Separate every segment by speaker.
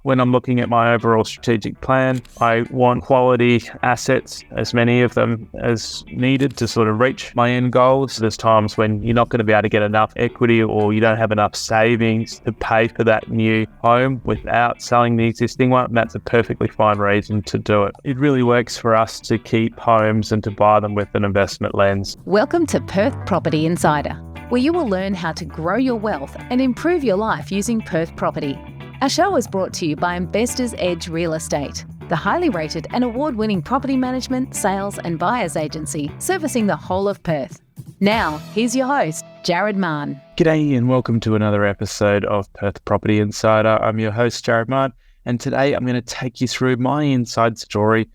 Speaker 1: when I'm looking at my overall strategic plan, I want quality assets, as many of them as needed to sort of reach my end goals. There's times when you're not going to be able to get enough equity or you don't have enough savings to pay for that new home without selling the existing one. And that's a perfectly fine reason to do it. It really works for us to keep homes and to buy them with an investment lens.
Speaker 2: Welcome to Perth Property Insider, where you will learn how to grow your wealth and improve your life using Perth property. Our show is brought to you by Investors Edge Real Estate, the highly rated and award-winning property management, sales and buyers agency servicing the whole of Perth. Now, here's your host, Jared Mann.
Speaker 1: G'day and welcome to another episode of Perth Property Insider. I'm your host, Jared Mann, and today I'm going to take you through my inside story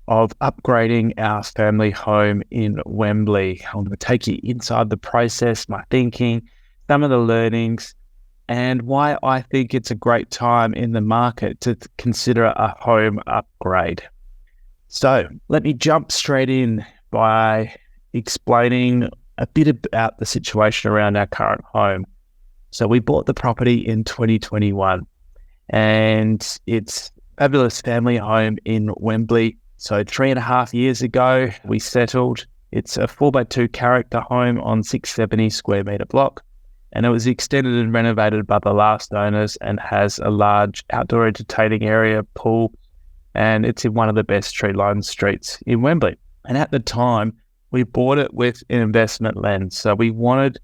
Speaker 1: of upgrading our family home in Wembley. I'm going to take you inside the process, my thinking, some of the learnings, and why I think it's a great time in the market to consider a home upgrade. So let me jump straight in by explaining a bit about the situation around our current home. So we bought the property in 2021 and it's a fabulous family home in Wembley. So 3.5 years ago, we settled. It's a 4x2 character home on 670 square metre block. And it was extended and renovated by the last owners and has a large outdoor entertaining area, pool, and it's in one of the best tree-lined streets in Wembley. And at the time, we bought it with an investment lens. So we wanted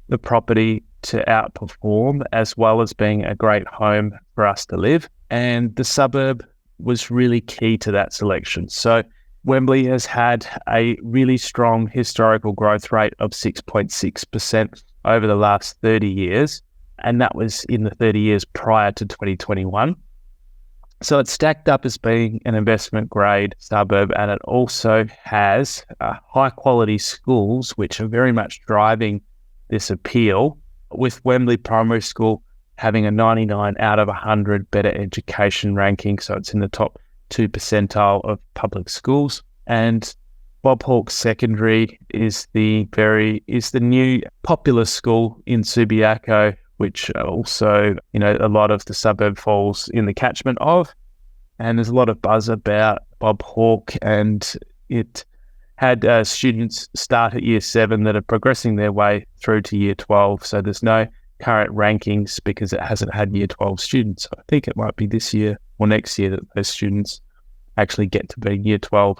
Speaker 1: the property to outperform as well as being a great home for us to live. And the suburb was really key to that selection. So Wembley has had a really strong historical growth rate of 6.6% over the last 30 years, and that was in the 30 years prior to 2021. So it's stacked up as being an investment grade suburb, and it also has high quality schools, which are very much driving this appeal, with Wembley Primary School having a 99 out of 100 better education ranking. So it's in the top 2 percentile of public schools. And Bob Hawke Secondary is the new popular school in Subiaco, which also, a lot of the suburb falls in the catchment of. And there's a lot of buzz about Bob Hawke, and it had students start at year 7 that are progressing their way through to year 12. So there's no current rankings because it hasn't had year 12 students. So I think it might be this year or next year that those students actually get to be year 12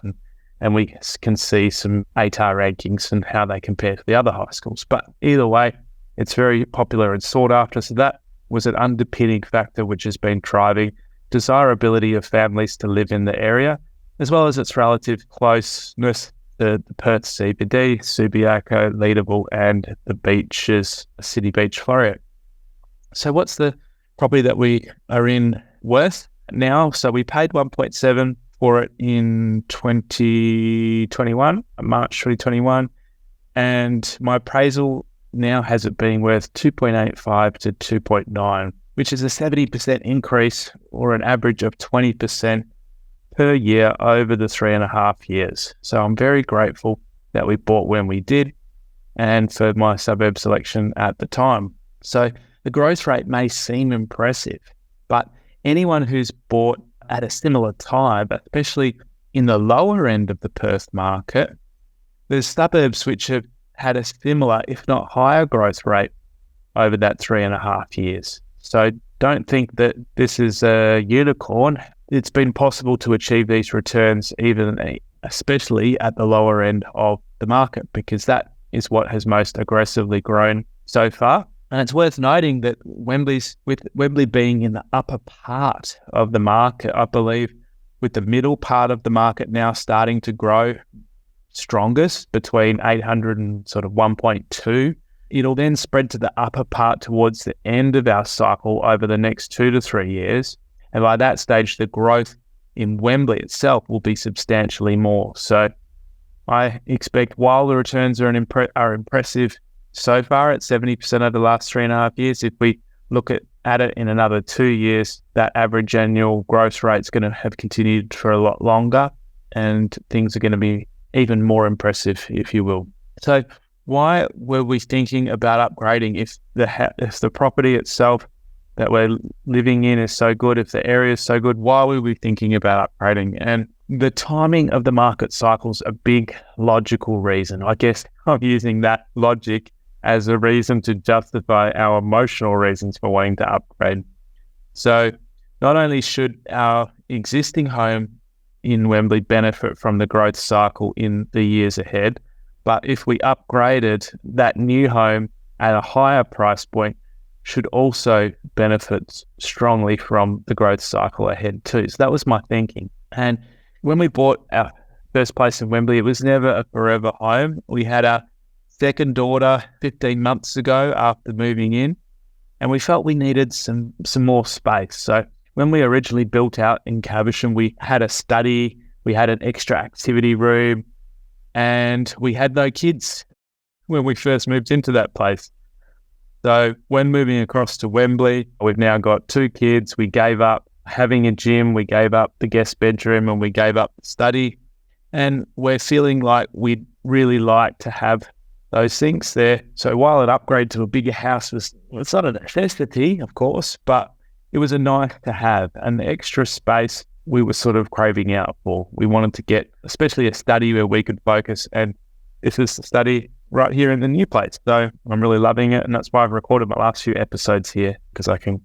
Speaker 1: and we can see some ATAR rankings and how they compare to the other high schools. But either way, it's very popular and sought after. So that was an underpinning factor which has been driving desirability of families to live in the area, as well as its relative closeness to the Perth CBD, Subiaco, Leederville, and the beaches, City Beach, Floreat. So what's the property that we are in worth now? So we paid 1.7 for it in 2021, March 2021, and my appraisal now has it being worth 2.85 to 2.9, which is a 70% increase or an average of 20% per year over the 3.5 years. So I'm very grateful that we bought when we did and for my suburb selection at the time. So the growth rate may seem impressive, but anyone who's bought at a similar time, especially in the lower end of the Perth market, there's suburbs which have had a similar, if not higher, growth rate over that 3.5 years. So don't think that this is a unicorn. It's been possible to achieve these returns especially at the lower end of the market, because that is what has most aggressively grown so far. And it's worth noting that with Wembley being in the upper part of the market, I believe, with the middle part of the market now starting to grow strongest between 800 and sort of 1.2, it'll then spread to the upper part towards the end of our cycle over the next 2 to 3 years. And by that stage, the growth in Wembley itself will be substantially more. So I expect, while the returns are impressive so far at 70% over the last 3.5 years, if we look at it in another 2 years, that average annual growth rate is going to have continued for a lot longer, and things are going to be even more impressive, if you will. So why were we thinking about upgrading if the property itself that we're living in is so good, if the area is so good, why would we be thinking about upgrading? And the timing of the market cycle's a big logical reason. I guess I'm using that logic as a reason to justify our emotional reasons for wanting to upgrade. So not only should our existing home in Wembley benefit from the growth cycle in the years ahead, but if we upgraded, that new home at a higher price point should also benefit strongly from the growth cycle ahead too. So that was my thinking. And when we bought our first place in Wembley, it was never a forever home. We had our second daughter 15 months ago after moving in, and we felt we needed some more space. So when we originally built out in Caversham, we had a study, we had an extra activity room, and we had no kids when we first moved into that place. So when moving across to Wembley, we've now got 2 kids. We gave up having a gym, we gave up the guest bedroom, and we gave up the study. And we're feeling like we'd really like to have those things there. So while an upgrade to a bigger house it's not a necessity, of course, but it was a nice to have. And the extra space we were sort of craving out for. We wanted to get, especially a study where we could focus. And this is the study right here in the new place. So I'm really loving it. And that's why I've recorded my last few episodes here, because I can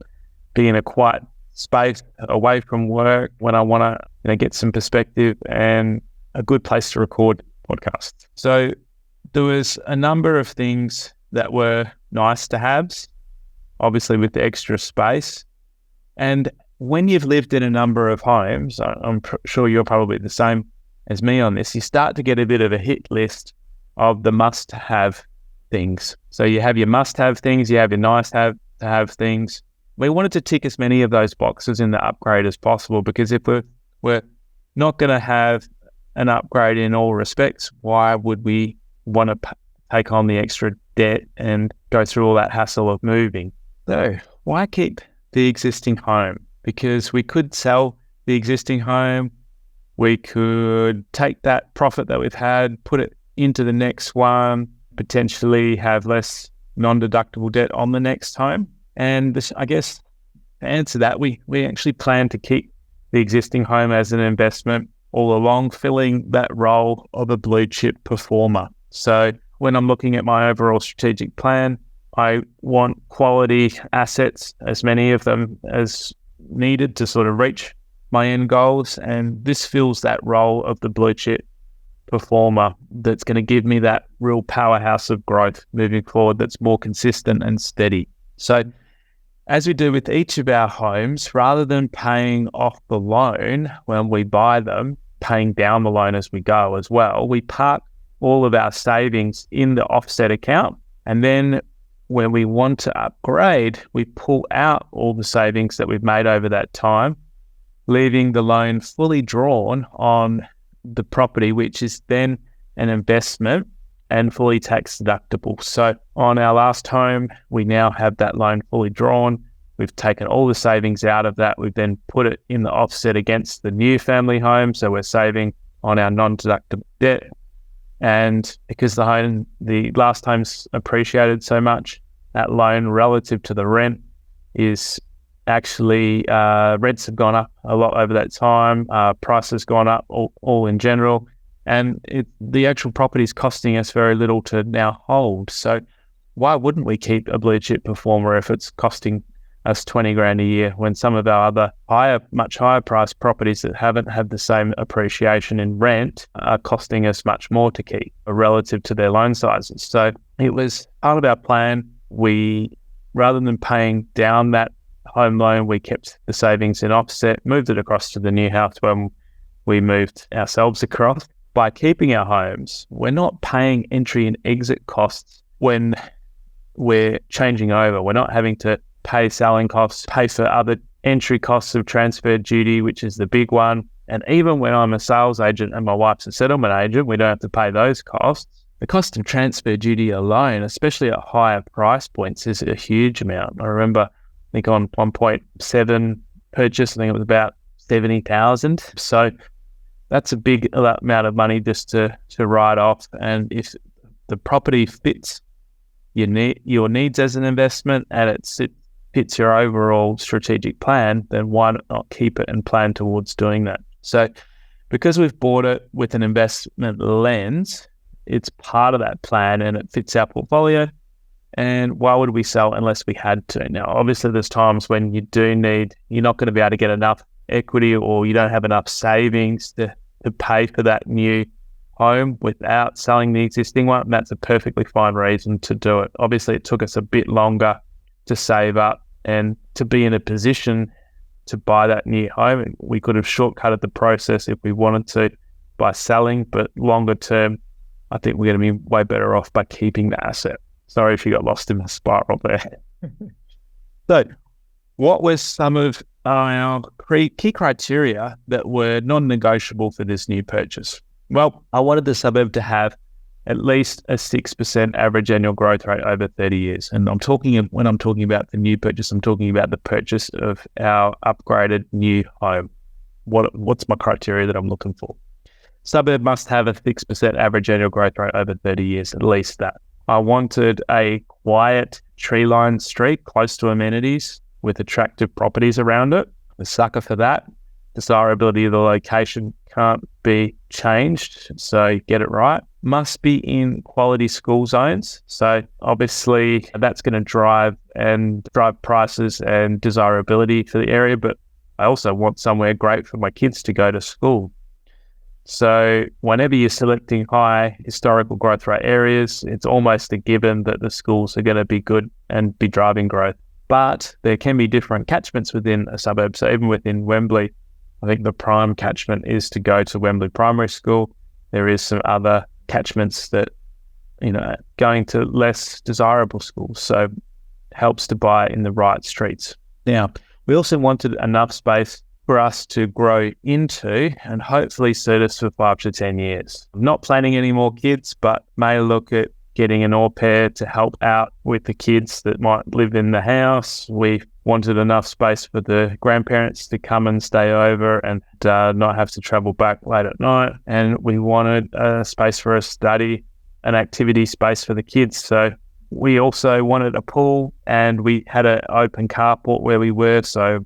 Speaker 1: be in a quiet space away from work when I want to get some perspective, and a good place to record podcasts. So there was a number of things that were nice to haves, obviously with the extra space. And when you've lived in a number of homes, I'm sure you're probably the same as me on this, you start to get a bit of a hit list of the must-have things. So you have your must-have things, you have your nice-to-have things. We wanted to tick as many of those boxes in the upgrade as possible, because if we're not going to have an upgrade in all respects, why would we want to take on the extra debt and go through all that hassle of moving? So why keep the existing home? Because we could sell the existing home, we could take that profit that we've had, put it into the next one, potentially have less non-deductible debt on the next home. And I guess to answer that, we actually plan to keep the existing home as an investment all along, filling that role of a blue chip performer. So when I'm looking at my overall strategic plan, I want quality assets, as many of them as needed to sort of reach my end goals. And this fills that role of the blue chip performer that's going to give me that real powerhouse of growth moving forward that's more consistent and steady. So as we do with each of our homes, rather than paying off the loan when we buy them, paying down the loan as we go as well, we park all of our savings in the offset account. And then when we want to upgrade, we pull out all the savings that we've made over that time, leaving the loan fully drawn on the property, which is then an investment and fully tax deductible. So on our last home, we now have that loan fully drawn. We've taken all the savings out of that. We've then put it in the offset against the new family home. So we're saving on our non-deductible debt. And because the last home's appreciated so much, that loan relative to the rent is actually, rents have gone up a lot over that time. Price has gone up all in general. And the actual property is costing us very little to now hold. So why wouldn't we keep a blue chip performer if it's costing us 20 grand a year, when some of our other much higher priced properties that haven't had the same appreciation in rent are costing us much more to keep relative to their loan sizes? So it was part of our plan. Rather than paying down that home loan, we kept the savings in offset, moved it across to the new house when we moved ourselves across. By keeping our homes, we're not paying entry and exit costs when we're changing over. We're not having to pay selling costs, pay for other entry costs of transfer duty, which is the big one. And even when I'm a sales agent and my wife's a settlement agent, we don't have to pay those costs. The cost of transfer duty alone, especially at higher price points, is a huge amount. I remember, I think on 1.7 purchase, I think it was about 70,000. So that's a big amount of money just to write off. And if the property fits your needs as an investment and it fits your overall strategic plan, then why not keep it and plan towards doing that? So because we've bought it with an investment lens, it's part of that plan and it fits our portfolio. And why would we sell unless we had to? Now, obviously, there's times when you're not going to be able to get enough equity or you don't have enough savings to pay for that new home without selling the existing one. That's a perfectly fine reason to do it. Obviously, it took us a bit longer to save up and to be in a position to buy that new home. We could have shortcutted the process if we wanted to by selling, but longer term, I think we're going to be way better off by keeping the asset. Sorry if you got lost in the spiral there. So what were some of our key criteria that were non-negotiable for this new purchase? Well, I wanted the suburb to have at least a 6% average annual growth rate over 30 years. And when I'm talking about the new purchase, I'm talking about the purchase of our upgraded new home. What's my criteria that I'm looking for? Suburb must have a 6% average annual growth rate over 30 years, at least that. I wanted a quiet tree-lined street close to amenities with attractive properties around it. A sucker for that. Desirability of the location can't be changed, so get it right. Must be in quality school zones. So obviously that's going to drive prices and desirability for the area, but I also want somewhere great for my kids to go to school. So whenever you're selecting high historical growth rate areas, it's almost a given that the schools are going to be good and be driving growth. But there can be different catchments within a suburb. So even within Wembley, I think the prime catchment is to go to Wembley Primary School. There is some other catchments that, going to less desirable schools. So it helps to buy in the right streets. Now, we also wanted enough space for us to grow into and hopefully suit us for 5 to 10 years. I'm not planning any more kids, but may look at getting an au pair to help out with the kids that might live in the house. We wanted enough space for the grandparents to come and stay over and not have to travel back late at night. And we wanted a space for a study, an activity space for the kids. So we also wanted a pool and we had an open carport where we were. So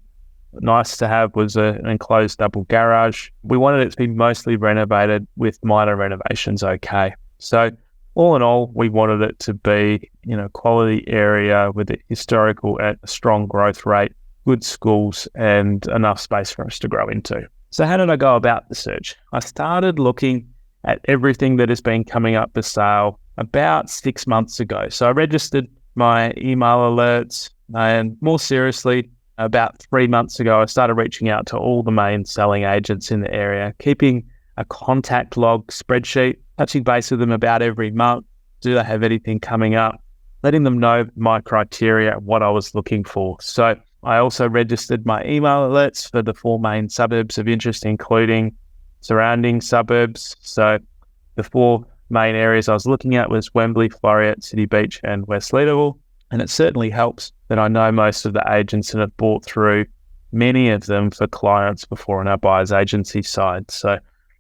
Speaker 1: nice to have was an enclosed double garage. We wanted it to be mostly renovated with minor renovations okay. So all in all, we wanted it to be, quality area with a historical at a strong growth rate, good schools, and enough space for us to grow into. So how did I go about the search? I started looking at everything that has been coming up for sale about 6 months ago. So I registered my email alerts, and more seriously, about 3 months ago, I started reaching out to all the main selling agents in the area, keeping a contact log spreadsheet, touching base with them about every month. Do they have anything coming up? Letting them know my criteria, what I was looking for. So I also registered my email alerts for the 4 main suburbs of interest, including surrounding suburbs. So the 4 main areas I was looking at was Wembley, Floreat, City Beach, and West Leederville. And it certainly helps that I know most of the agents and have bought through many of them for clients before on our buyer's agency side. So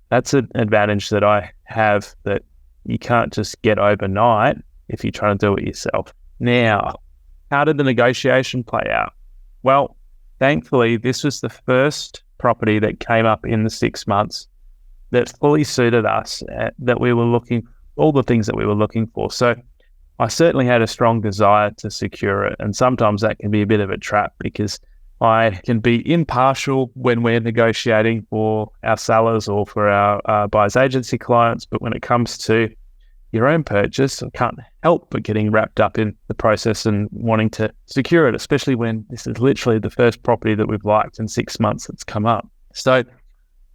Speaker 1: that's an advantage that I have that you can't just get overnight if you're trying to do it yourself. Now, how did the negotiation play out? Well, thankfully, this was the first property that came up in the 6 months that fully suited us, that we were looking, all the things that we were looking for. So I certainly had a strong desire to secure it. And sometimes that can be a bit of a trap because I can be impartial when we're negotiating for our sellers or for our buyer's agency clients. But when it comes to your own purchase, I can't help but getting wrapped up in the process and wanting to secure it, especially when this is literally the first property that we've liked in 6 months that's come up. So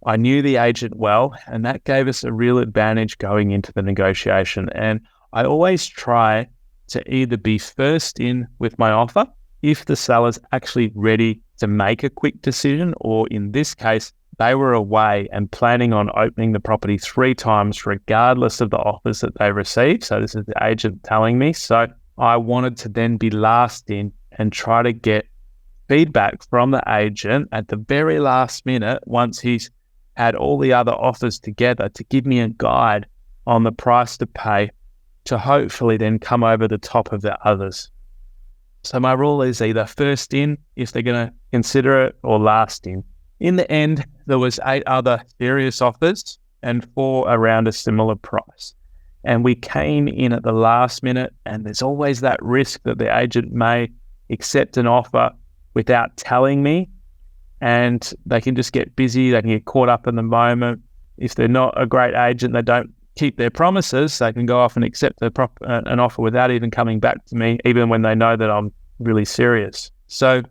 Speaker 1: I knew the agent well, and that gave us a real advantage going into the negotiation. And I always try to either be first in with my offer if the seller's actually ready to make a quick decision, or in this case, they were away and planning on opening the property 3 times regardless of the offers that they received. So this is the agent telling me. So I wanted to then be last in and try to get feedback from the agent at the very last minute once he's had all the other offers together to give me a guide on the price to pay to hopefully then come over the top of the others. So my rule is either first in, if they're going to consider it, or last in. In the end, there was 8 other serious offers and 4 around a similar price. And we came in at the last minute, and there's always that risk that the agent may accept an offer without telling me, and they can just get busy, they can get caught up in the moment. If they're not a great agent, they don't keep their promises, they can go off and accept an offer without even coming back to me, even when they know that I'm really serious. So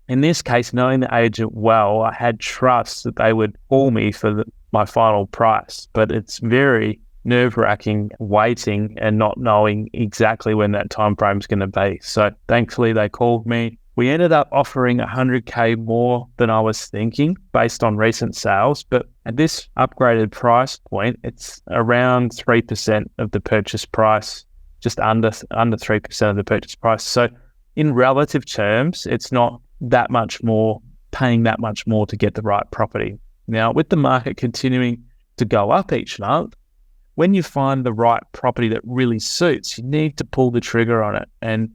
Speaker 1: in this case, knowing the agent well, I had trust that they would call me for my final price. But it's very nerve-wracking waiting and not knowing exactly when that time frame is going to be. So thankfully, they called me. We ended up offering 100K more than I was thinking based on recent sales. But at this upgraded price point, it's around 3% of the purchase price, just under 3% of the purchase price. So in relative terms, it's not that much more, paying that much more to get the right property. Now, with the market continuing to go up each month, when you find the right property that really suits, you need to pull the trigger on it and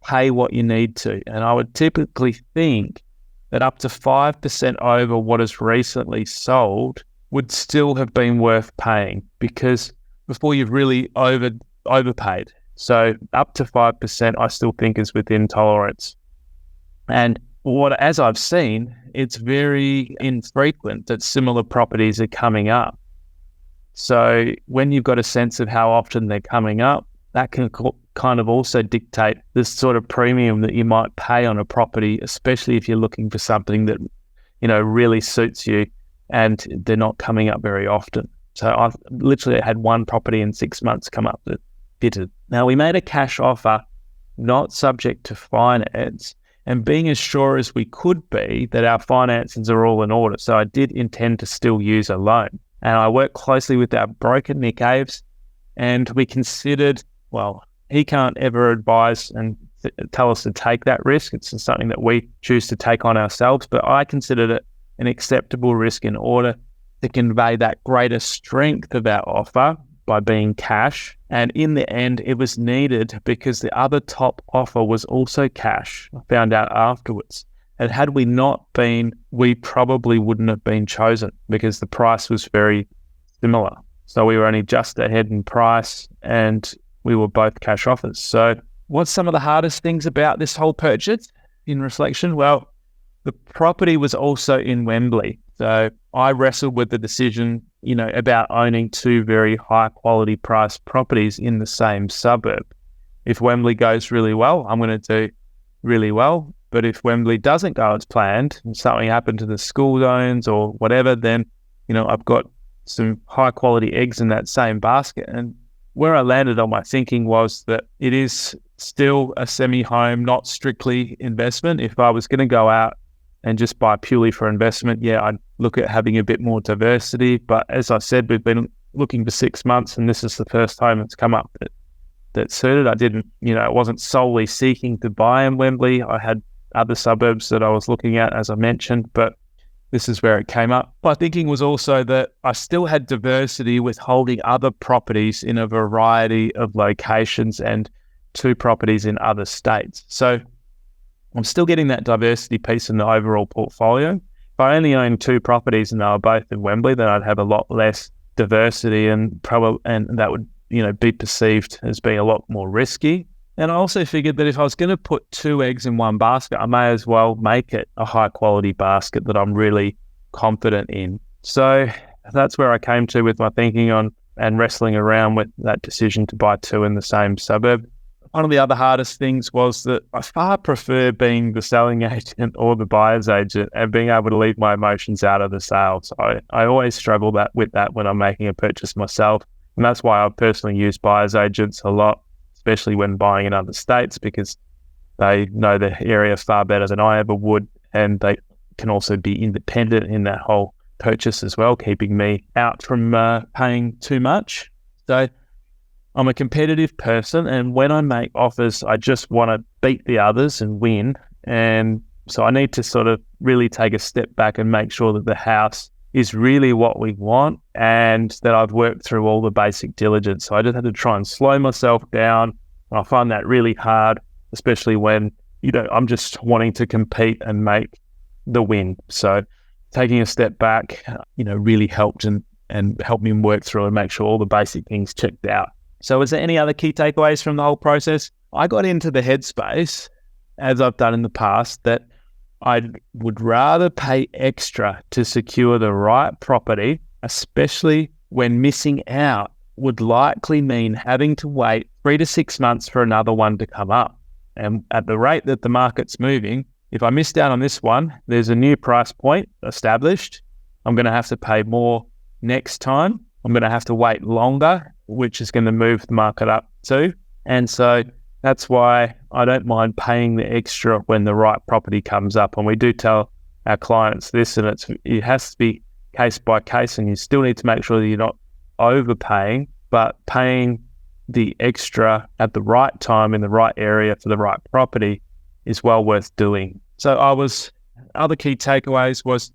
Speaker 1: pay what you need to. And I would typically think that up to 5% over what is recently sold would still have been worth paying, because before you've really overpaid. So up to 5% I still think is within tolerance. And as I've seen, it's very infrequent that similar properties are coming up. So when you've got a sense of how often they're coming up, that can kind of also dictate this sort of premium that you might pay on a property, especially if you're looking for something that, really suits you and they're not coming up very often. So I literally had one property in 6 months come up that fitted. Now, we made a cash offer, not subject to finance, and being as sure as we could be that our finances are all in order. So I did intend to still use a loan. And I worked closely with our broker, Nick Aves, and we considered, well, he can't ever advise and tell us to take that risk. It's just something that we choose to take on ourselves. But I considered it an acceptable risk in order to convey that greater strength of our offer by being cash. And in the end, it was needed because the other top offer was also cash. I found out afterwards. And had we not been, we probably wouldn't have been chosen because the price was very similar. So we were only just ahead in price and we were both cash offers. So what's some of the hardest things about this whole purchase in reflection? Well, the property was also in Wembley. So I wrestled with the decision, about owning 2 very high quality price properties in the same suburb. If Wembley goes really well, I'm going to do really well. But if Wembley doesn't go as planned and something happened to the school zones or whatever, then, I've got some high quality eggs in that same basket. And where I landed on my thinking was that it is still a semi-home, not strictly investment. If I was going to go out and just buy purely for investment, I'd look at having a bit more diversity. But as I said, we've been looking for 6 months and this is the first time it's come up that suited. I didn't, I wasn't solely seeking to buy in Wembley. I had other suburbs that I was looking at, as I mentioned, but this is where it came up. My thinking was also that I still had diversity with holding other properties in a variety of locations and 2 properties in other states. So I'm still getting that diversity piece in the overall portfolio. If I only owned 2 properties and they were both in Wembley, then I'd have a lot less diversity and that would, be perceived as being a lot more risky. And I also figured that if I was going to put 2 eggs in one basket, I may as well make it a high quality basket that I'm really confident in. So that's where I came to with my thinking on and wrestling around with that decision to buy 2 in the same suburb. One of the other hardest things was that I far prefer being the selling agent or the buyer's agent and being able to leave my emotions out of the sale. So I always struggle with that when I'm making a purchase myself. And that's why I personally use buyer's agents a lot, especially when buying in other states, because they know the area far better than I ever would. And they can also be independent in that whole purchase as well, keeping me out from paying too much. So I'm a competitive person, and when I make offers, I just want to beat the others and win. And so I need to sort of really take a step back and make sure that the house is really what we want and that I've worked through all the basic diligence. So I just had to try and slow myself down. And I find that really hard especially when, I'm just wanting to compete and make the win. So taking a step back, really helped and helped me work through and make sure all the basic things checked out. So is there any other key takeaways from the whole process? I got into the headspace, as I've done in the past, that I would rather pay extra to secure the right property, especially when missing out would likely mean having to wait 3 to 6 months for another one to come up. And at the rate that the market's moving, if I miss out on this one, there's a new price point established. I'm going to have to pay more next time. I'm going to have to wait longer, which is going to move the market up too. And so that's why I don't mind paying the extra when the right property comes up. And we do tell our clients this, and it has to be case by case, and you still need to make sure that you're not overpaying, but paying the extra at the right time in the right area for the right property is well worth doing. So other key takeaways was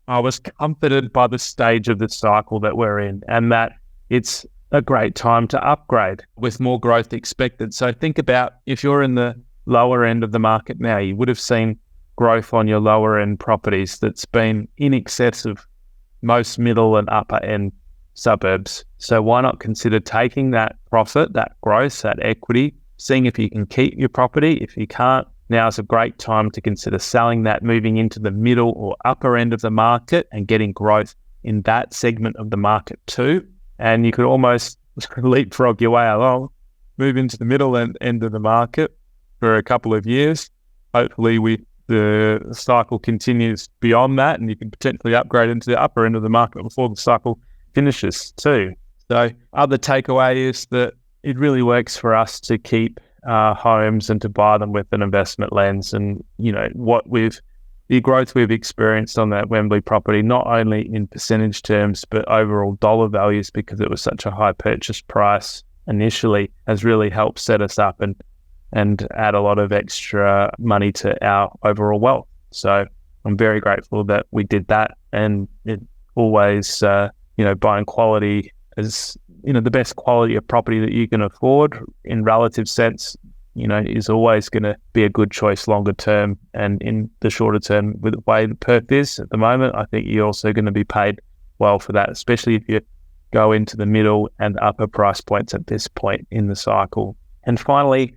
Speaker 1: I was comforted by the stage of the cycle that we're in, and that it's a great time to upgrade with more growth expected. So think about if you're in the lower end of the market now, you would have seen growth on your lower end properties that's been in excess of most middle and upper end suburbs. So why not consider taking that profit, that growth, that equity, seeing if you can keep your property. If you can't, now is a great time to consider selling that, moving into the middle or upper end of the market and getting growth in that segment of the market too. And you could almost leapfrog your way along, move into the middle end of the market for a couple of years. Hopefully the cycle continues beyond that, and you can potentially upgrade into the upper end of the market before the cycle finishes too. So other takeaway is that it really works for us to keep homes and to buy them with an investment lens. And the growth we've experienced on that Wembley property, not only in percentage terms but overall dollar values, because it was such a high purchase price initially, has really helped set us up and add a lot of extra money to our overall wealth. So I'm very grateful that we did that, and it always buying quality is, the best quality of property that you can afford in relative sense, is always going to be a good choice longer term. And in the shorter term, with the way Perth is at the moment, I think you're also going to be paid well for that, especially if you go into the middle and upper price points at this point in the cycle. And finally,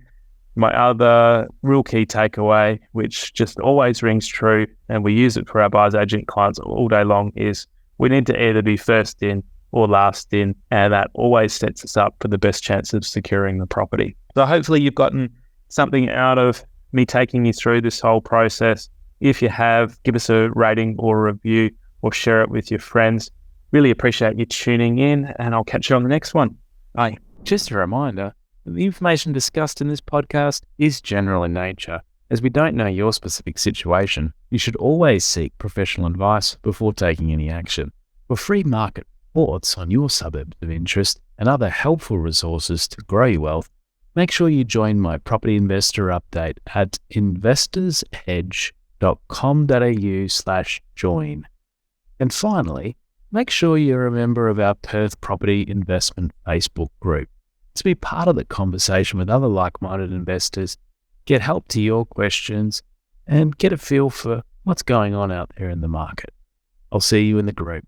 Speaker 1: my other real key takeaway, which just always rings true, and we use it for our buyer's agent clients all day long, is we need to either be first in or last in, and that always sets us up for the best chance of securing the property. So hopefully you've gotten something out of me taking you through this whole process. If you have, give us a rating or a review or share it with your friends. Really appreciate you tuning in, and I'll catch you on the next one. Bye. Just a reminder, the information discussed in this podcast is general in nature. As we don't know your specific situation, you should always seek professional advice before taking any action. For free market reports on your suburbs of interest and other helpful resources to grow your wealth, make sure you join my property investor update at investorsedge.com.au/join. And finally, make sure you're a member of our Perth Property Investment Facebook group to be part of the conversation with other like-minded investors, get help to your questions, and get a feel for what's going on out there in the market. I'll see you in the group.